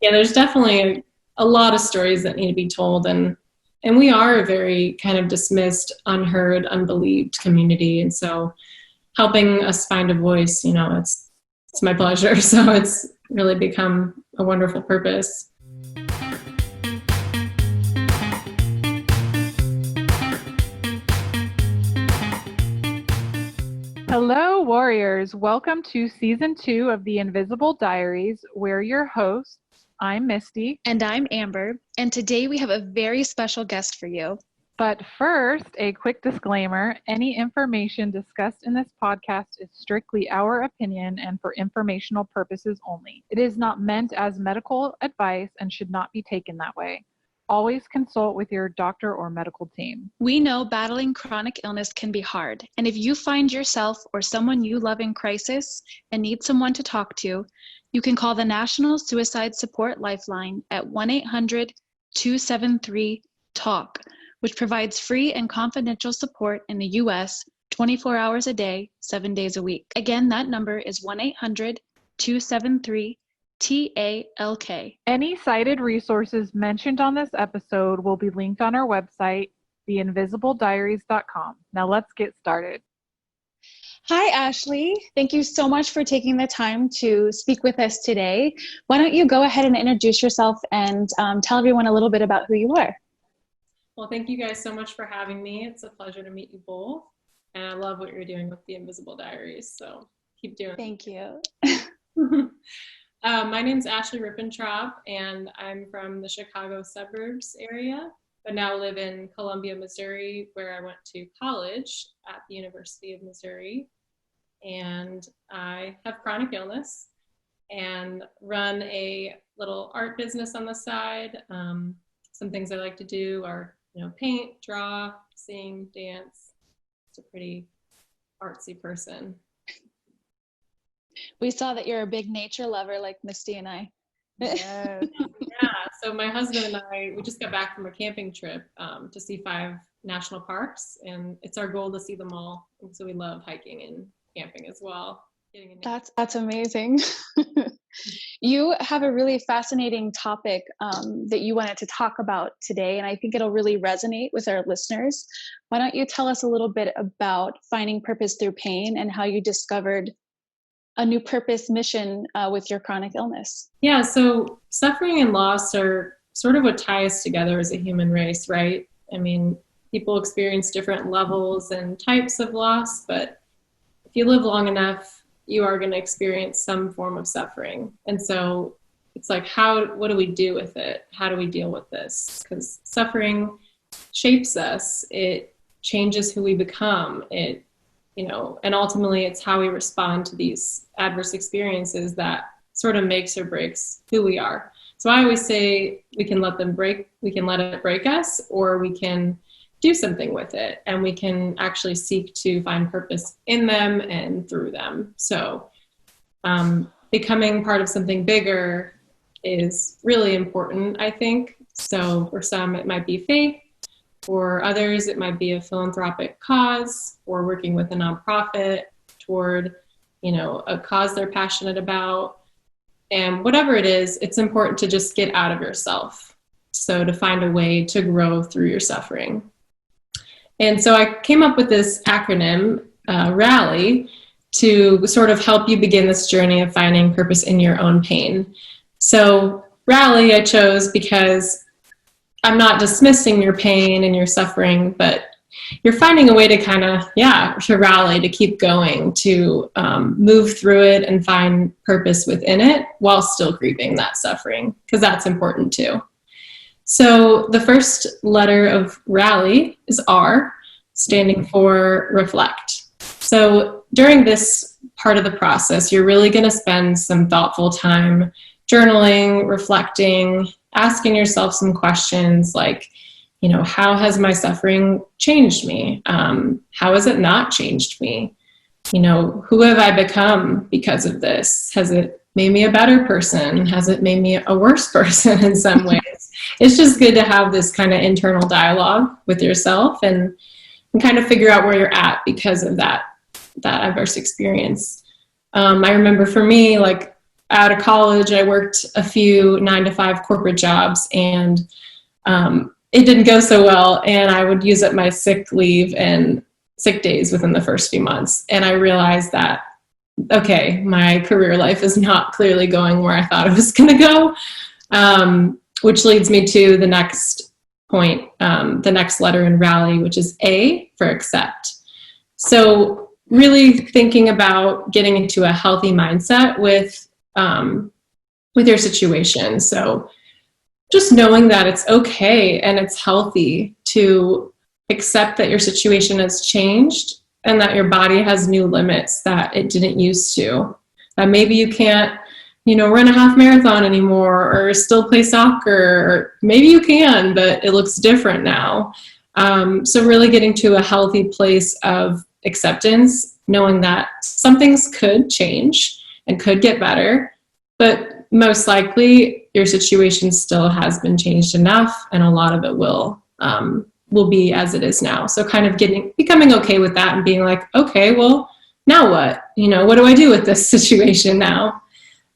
Yeah, there's definitely a lot of stories that need to be told, and we are a very kind of dismissed, unheard, unbelieved community, and so helping us find a voice, it's my pleasure. So it's really become a wonderful purpose. Hello, warriors. Welcome to season 2 of the Invisible Diaries. We're your hosts. I'm Misty. And I'm Amber. And today we have a very special guest for you. But first, a quick disclaimer. Any information discussed in this podcast is strictly our opinion and for informational purposes only. It is not meant as medical advice and should not be taken that way. Always consult with your doctor or medical team. We know battling chronic illness can be hard, and if you find yourself or someone you love in crisis and need someone to talk to, you can call the National Suicide Support Lifeline at 1-800-273-TALK, which provides free and confidential support in the U.S. 24 hours a day, 7 days a week. Again, that number is 1-800-273-TALK. Any cited resources mentioned on this episode will be linked on our website, theinvisibleidiaries.com. Now let's get started. Hi, Ashley. Thank you so much for taking the time to speak with us today. Why don't you go ahead and introduce yourself and tell everyone a little bit about who you are. Well, thank you guys so much for having me. It's a pleasure to meet you both. And I love what you're doing with the Invisible Diaries. So keep doing it. Thank you. My name's Ashley Rippentrop, and I'm from the Chicago suburbs area, but now live in Columbia, Missouri, where I went to college at the University of Missouri. And I have chronic illness and run a little art business on the side. Some things I like to do are, paint, draw, sing, dance. It's a pretty artsy person. We saw that you're a big nature lover like Misty and I. Yes. Yeah, so my husband and I, we just got back from a camping trip to see 5 national parks, and it's our goal to see them all. And so we love hiking and camping as well. That's amazing. You have a really fascinating topic that you wanted to talk about today, and I think it'll really resonate with our listeners. Why don't you tell us a little bit about finding purpose through pain and how you discovered a new purpose mission with your chronic illness? Yeah, so suffering and loss are sort of what tie us together as a human race, right? I mean, people experience different levels and types of loss, but if you live long enough, you are going to experience some form of suffering. And so it's like, what do we do with it? How do we deal with this? Because suffering shapes us. It changes who we become. And ultimately it's how we respond to these adverse experiences that sort of makes or breaks who we are. So I always say we can let it break us, or we can do something with it, and we can actually seek to find purpose in them and through them. So becoming part of something bigger is really important, I think. So for some, it might be faith. For others, it might be a philanthropic cause, or working with a nonprofit toward, a cause they're passionate about. And whatever it is, it's important to just get out of yourself. So to find a way to grow through your suffering. And so I came up with this acronym, RALLY, to sort of help you begin this journey of finding purpose in your own pain. So RALLY I chose because I'm not dismissing your pain and your suffering, but you're finding a way to to rally, to keep going, to move through it and find purpose within it while still grieving that suffering, because that's important too. So the first letter of RALLY is R, standing for reflect. So during this part of the process, you're really going to spend some thoughtful time journaling, reflecting, asking yourself some questions like, how has my suffering changed me? How has it not changed me? Who have I become because of this? Has it made me a better person? Has it made me a worse person in some ways? It's just good to have this kind of internal dialogue with yourself and kind of figure out where you're at because of that adverse experience. I remember for me, like out of college, I worked a few 9-to-5 corporate jobs, and it didn't go so well. And I would use up my sick leave and sick days within the first few months. And I realized that, okay, my career life is not clearly going where I thought it was going to go, which leads me to the next point, the next letter in Rally, which is A for accept. So really thinking about getting into a healthy mindset with your situation. So just knowing that it's okay and it's healthy to accept that your situation has changed and that your body has new limits that it didn't used to. That maybe you can't, run a half marathon anymore or still play soccer, or maybe you can, but it looks different now. So really getting to a healthy place of acceptance, knowing that some things could change and could get better, but most likely your situation still has been changed enough, and a lot of it will be as it is now. So kind of becoming okay with that and being like, okay, well, now what? What do I do with this situation now?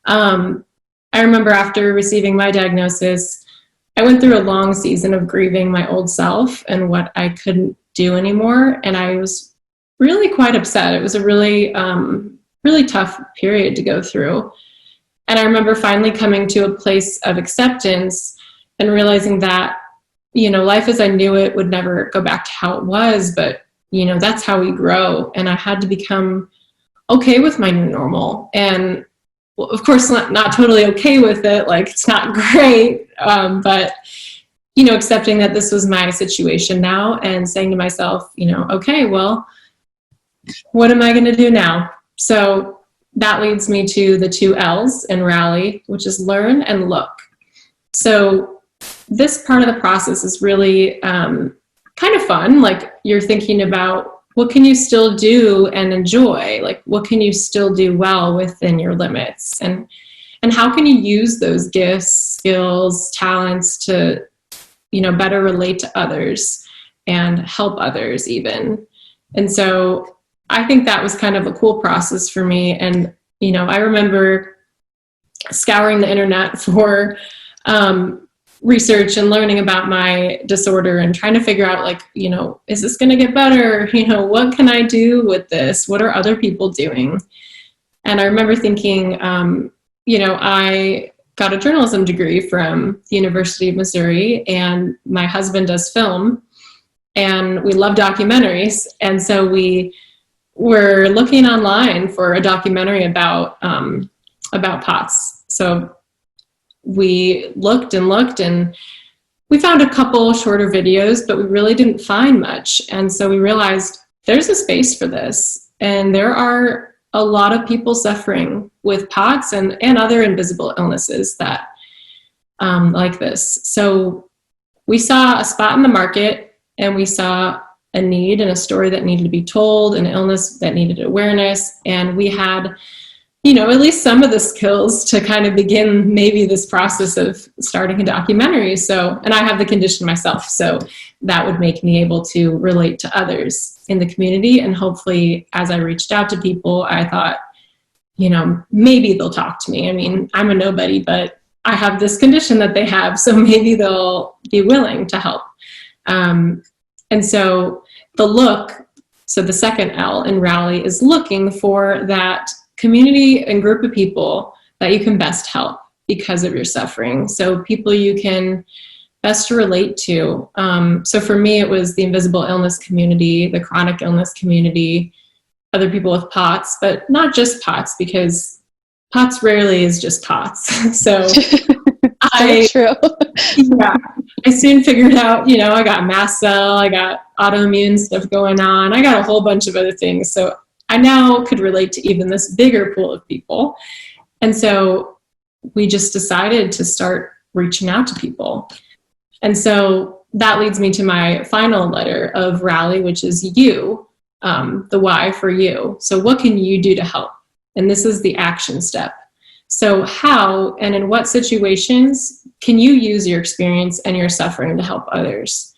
I remember after receiving my diagnosis, I went through a long season of grieving my old self and what I couldn't do anymore. And I was really quite upset. It was a really, really tough period to go through. And I remember finally coming to a place of acceptance and realizing that, life as I knew it would never go back to how it was, but, that's how we grow. And I had to become okay with my new normal. And well, of course, not totally okay with it. Like, it's not great, but, accepting that this was my situation now and saying to myself, okay, well, what am I going to do now? So that leads me to the 2 L's in Rally, which is learn and look. So this part of the process is really kind of fun. Like, you're thinking about what can you still do and enjoy? Like, what can you still do well within your limits? And how can you use those gifts, skills, talents to, better relate to others and help others even. And so I think that was kind of a cool process for me. And, I remember scouring the internet for research and learning about my disorder and trying to figure out, like, is this going to get better? What can I do with this? What are other people doing? And I remember thinking, I got a journalism degree from the University of Missouri, and my husband does film, and we love documentaries. And so we were looking online for a documentary about POTS. So we looked and we found a couple shorter videos, but we really didn't find much. And so we realized there's a space for this. And there are a lot of people suffering with POTS and other invisible illnesses that like this. So we saw a spot in the market, and we saw a need and a story that needed to be told, an illness that needed awareness. And we had, at least some of the skills to kind of begin maybe this process of starting a documentary. So, and I have the condition myself, so that would make me able to relate to others in the community. And hopefully, as I reached out to people, I thought, maybe they'll talk to me. I mean, I'm a nobody, but I have this condition that they have, so maybe they'll be willing to help. And so the second L in Rally is looking for that community and group of people that you can best help because of your suffering. So people you can best relate to. So for me, it was the invisible illness community, the chronic illness community, other people with POTS, but not just POTS, because POTS rarely is just POTS. So true. Yeah, I soon figured out, I got mast cell, I got autoimmune stuff going on, I got a whole bunch of other things. So I now could relate to even this bigger pool of people. And so we just decided to start reaching out to people. And so that leads me to my final letter of Rally, which is you, the Y for you. So what can you do to help? And this is the action step. So how and in what situations can you use your experience and your suffering to help others?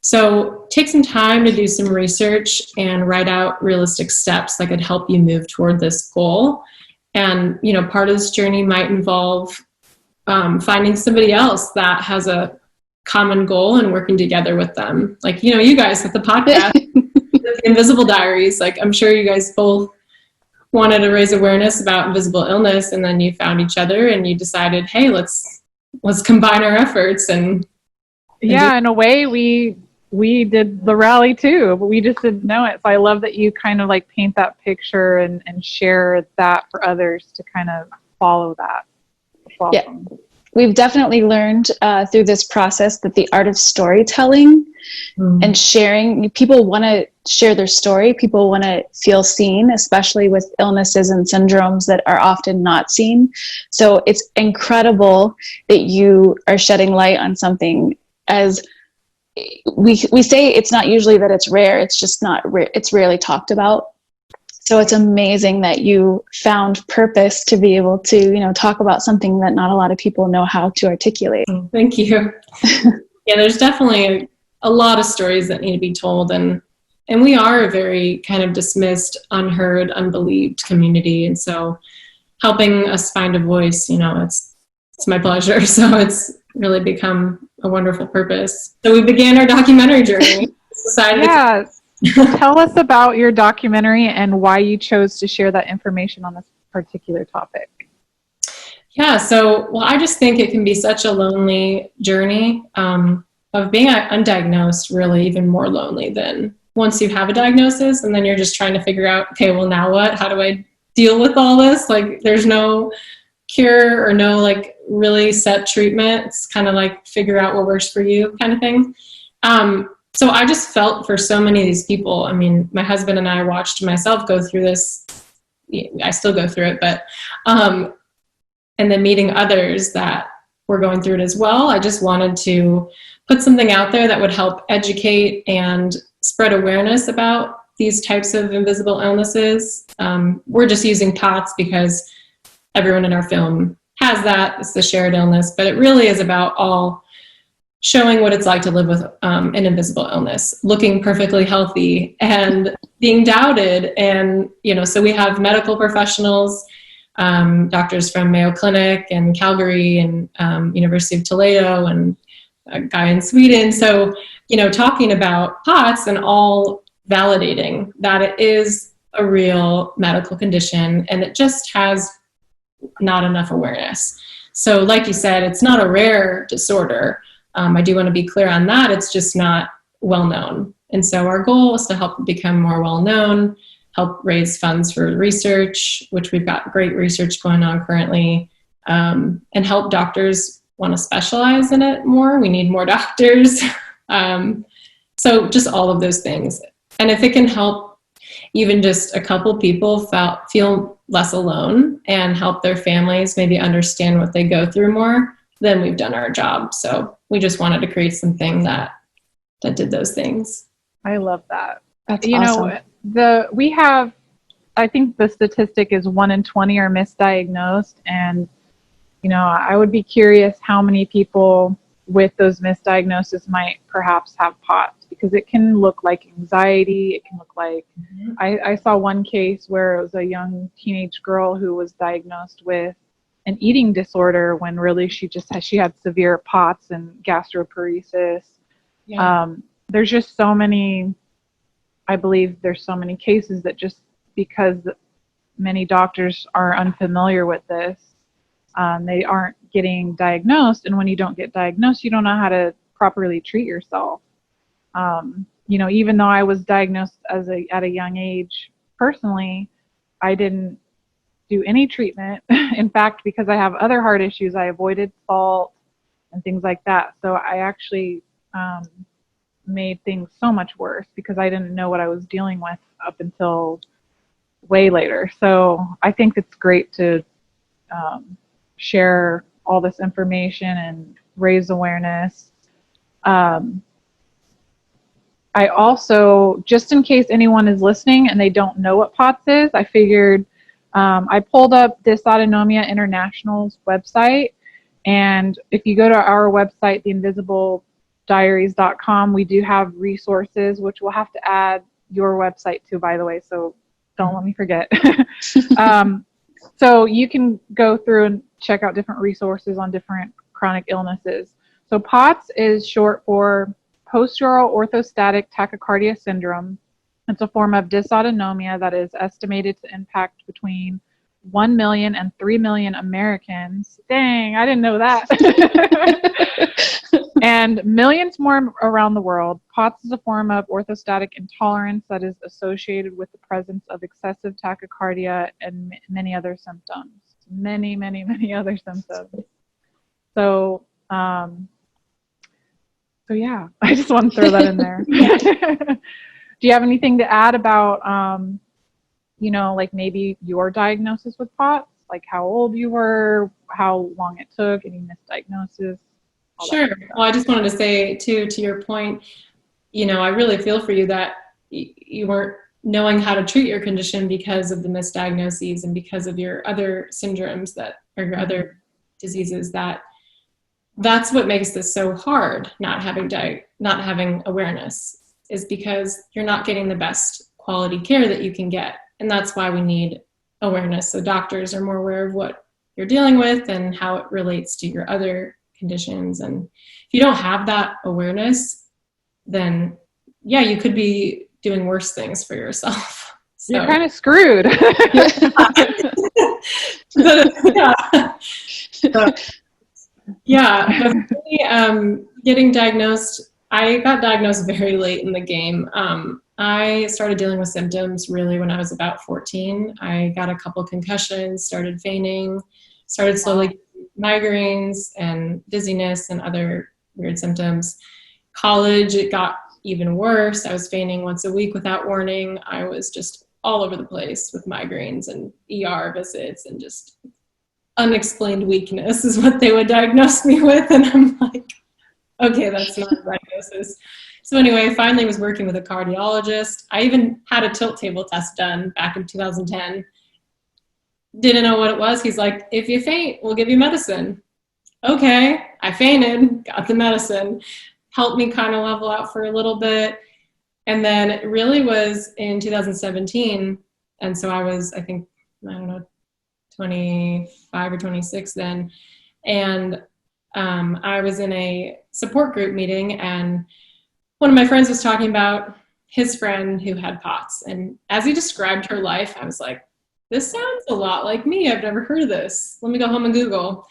So take some time to do some research and write out realistic steps that could help you move toward this goal. And, part of this journey might involve finding somebody else that has a common goal and working together with them. Like, you guys with the podcast, the Invisible Diaries, like I'm sure you guys both wanted to raise awareness about invisible illness, and then you found each other and you decided, hey, let's combine our efforts and in a way we did the rally too, but we just didn't know it. So I love that you kind of like paint that picture and share that for others to kind of follow that. Awesome. Yeah. We've definitely learned through this process that the art of storytelling and sharing, people want to share their story. People want to feel seen, especially with illnesses and syndromes that are often not seen. So it's incredible that you are shedding light on something. As we say, it's not usually that it's rare. It's just not rare. It's rarely talked about. So it's amazing that you found purpose to be able to, talk about something that not a lot of people know how to articulate. Thank you. Yeah, there's definitely a lot of stories that need to be told. And we are a very kind of dismissed, unheard, unbelieved community. And so helping us find a voice, it's my pleasure. So it's really become a wonderful purpose. So we began our documentary journey. Tell us about your documentary and why you chose to share that information on this particular topic. Yeah, so, I just think it can be such a lonely journey of being undiagnosed, really even more lonely than once you have a diagnosis, and then you're just trying to figure out, okay, well, now what? How do I deal with all this? Like, there's no cure or no, like, really set treatment. It's kind of like figure out what works for you kind of thing. So I just felt for so many of these people. I mean, my husband and I watched myself go through this. I still go through it, but, and then meeting others that were going through it as well. I just wanted to put something out there that would help educate and spread awareness about these types of invisible illnesses. We're just using POTS because everyone in our film has that. It's the shared illness, but it really is about all showing what it's like to live with an invisible illness, looking perfectly healthy and being doubted. And, so we have medical professionals, doctors from Mayo Clinic and Calgary and University of Toledo and a guy in Sweden. So, talking about POTS and all validating that it is a real medical condition and it just has not enough awareness. So like you said, it's not a rare disorder. I do want to be clear on that. It's just not well known. And so our goal is to help it become more well known, help raise funds for research, which we've got great research going on currently, and help doctors want to specialize in it more. We need more doctors. So just all of those things. And if it can help even just a couple people feel less alone and help their families maybe understand what they go through more, then we've done our job. So we just wanted to create something that did those things. I love that. That's awesome. We have, I think the statistic is 1 in 20 are misdiagnosed. And, I would be curious how many people with those misdiagnoses might perhaps have POTS, because it can look like anxiety. It can look like, I saw one case where it was a young teenage girl who was diagnosed with an eating disorder when really she had severe POTS and gastroparesis. Yeah. There's just so many, I believe there's so many cases that just because many doctors are unfamiliar with this, they aren't getting diagnosed. And when you don't get diagnosed, you don't know how to properly treat yourself. Even though I was diagnosed at a young age, personally, I didn't do any treatment. In fact, because I have other heart issues, I avoided salt and things like that. So I actually made things so much worse because I didn't know what I was dealing with up until way later. So I think it's great to share all this information and raise awareness. I also, just in case anyone is listening and they don't know what POTS is, I figured I pulled up Dysautonomia International's website. And if you go to our website, theinvisibleddiaries.com, we do have resources, which we'll have to add your website to, by the way, so don't let me forget. So you can go through and check out different resources on different chronic illnesses. So POTS is short for postural orthostatic tachycardia syndrome. It's a form of dysautonomia that is estimated to impact between 1 million and 3 million Americans. Dang, I didn't know that. And millions more around the world. POTS is a form of orthostatic intolerance that is associated with the presence of excessive tachycardia and many other symptoms. Many other symptoms. So, yeah, I just want to throw that in there. Do you have anything to add about, like maybe your diagnosis with POTS, like how old you were, how long it took, any misdiagnosis? Sure. Well, I just wanted to say too, to your point, I really feel for you that you weren't knowing how to treat your condition because of the misdiagnoses and because of your other syndromes or your other diseases. That's what makes this so hard. Not having awareness is because you're not getting the best quality care that you can get, and that's why we need awareness. So doctors are more aware of what you're dealing with and how it relates to your other conditions. And if you don't have that awareness, then you could be doing worse things for yourself. So. You're kind of screwed. Getting diagnosed, I got diagnosed very late in the game. I started dealing with symptoms really when I was about 14. I got a couple concussions, started fainting, started slowly migraines and dizziness and other weird symptoms. College, it got even worse. I was fainting once a week without warning. I was just all over the place with migraines and ER visits, and just unexplained weakness is what they would diagnose me with. And I'm like, okay, that's not a diagnosis. So anyway, I finally was working with a cardiologist. I even had a tilt table test done back in 2010. Didn't know what it was. He's like, if you faint, we'll give you medicine. Okay, I fainted, got the medicine, helped me kind of level out for a little bit. And then it really was in 2017. And so I was, I think, 25 or 26 then. And I was in a support group meeting, and one of my friends was talking about his friend who had POTS. And as he described her life, I was like, this sounds a lot like me. I've never heard of this. Let me go home and Googled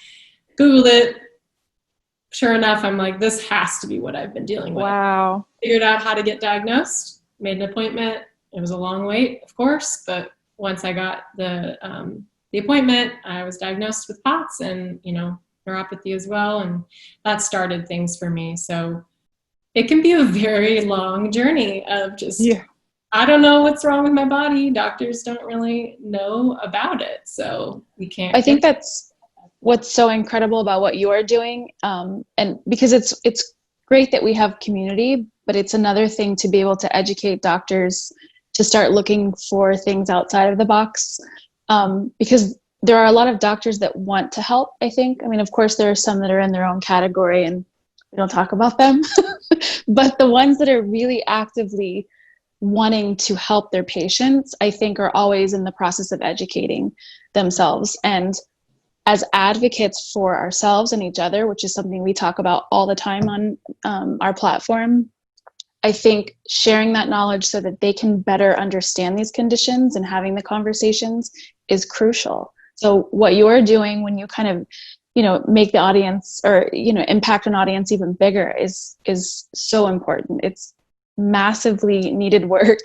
it. Sure enough, I'm like, this has to be what I've been dealing with. Wow. Figured out how to get diagnosed, made an appointment. It was a long wait, of course, but once I got the appointment, I was diagnosed with POTS and, neuropathy as well. And that started things for me. So it can be a very long journey of just, I don't know what's wrong with my body. Doctors don't really know about it. So we can't. I think that's what's so incredible about what you're doing. And because it's great that we have community, but it's another thing to be able to educate doctors to start looking for things outside of the box. Because there are a lot of doctors that want to help, I think. I mean, of course, there are some that are in their own category and we don't talk about them. But the ones that are really actively wanting to help their patients, I think, are always in the process of educating themselves. And as advocates for ourselves and each other, which is something we talk about all the time on our platform, I think sharing that knowledge so that they can better understand these conditions and having the conversations is crucial. So what you're doing when you kind of, make the audience or, impact an audience even bigger is so important. It's massively needed work.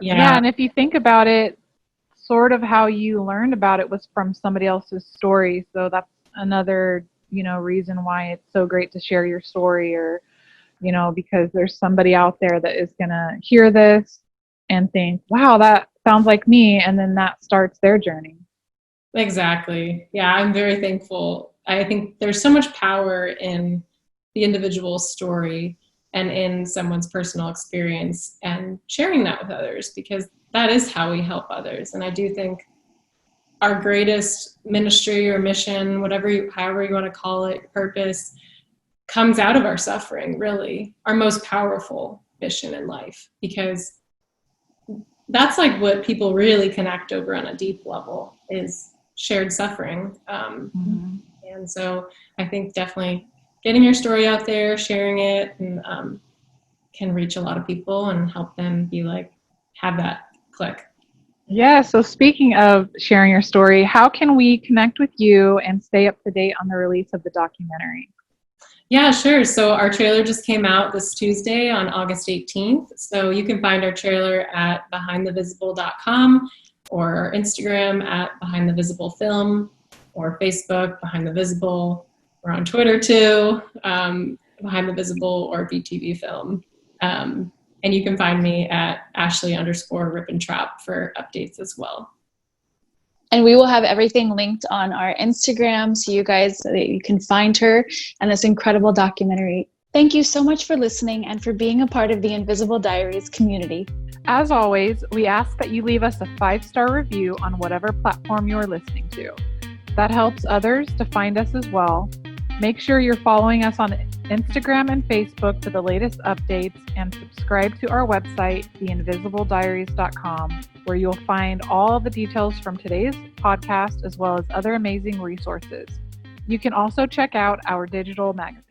Yeah. And if you think about it, sort of how you learned about it was from somebody else's story. So that's another, reason why it's so great to share your story, or, because there's somebody out there that is going to hear this and think, wow, that sounds like me. And then that starts their journey. Exactly. Yeah, I'm very thankful. I think there's so much power in the individual story and in someone's personal experience and sharing that with others, because that is how we help others. And I do think our greatest ministry or mission, however you want to call it, purpose, comes out of our suffering, really, our most powerful mission in life, because that's like what people really connect over on a deep level is shared suffering. And so I think definitely getting your story out there, sharing it, and can reach a lot of people and help them be like, have that click. Yeah, so speaking of sharing your story, how can we connect with you and stay up to date on the release of the documentary? Yeah, sure. So our trailer just came out this Tuesday on August 18th. So you can find our trailer at behindthevisible.com or Instagram at behindthevisiblepilm or Facebook Behind the Visible. We're on Twitter too, Behind the Visible or BTV Film. And you can find me at Ashley_Rippentrop for updates as well. And we will have everything linked on our Instagram so you can find her and this incredible documentary. Thank you so much for listening and for being a part of the Invisible Diaries community. As always, we ask that you leave us a 5-star review on whatever platform you are listening to. That helps others to find us as well. Make sure you're following us on Instagram and Facebook for the latest updates, and subscribe to our website, theinvisibleddiaries.com, where you'll find all the details from today's podcast as well as other amazing resources. You can also check out our digital magazine.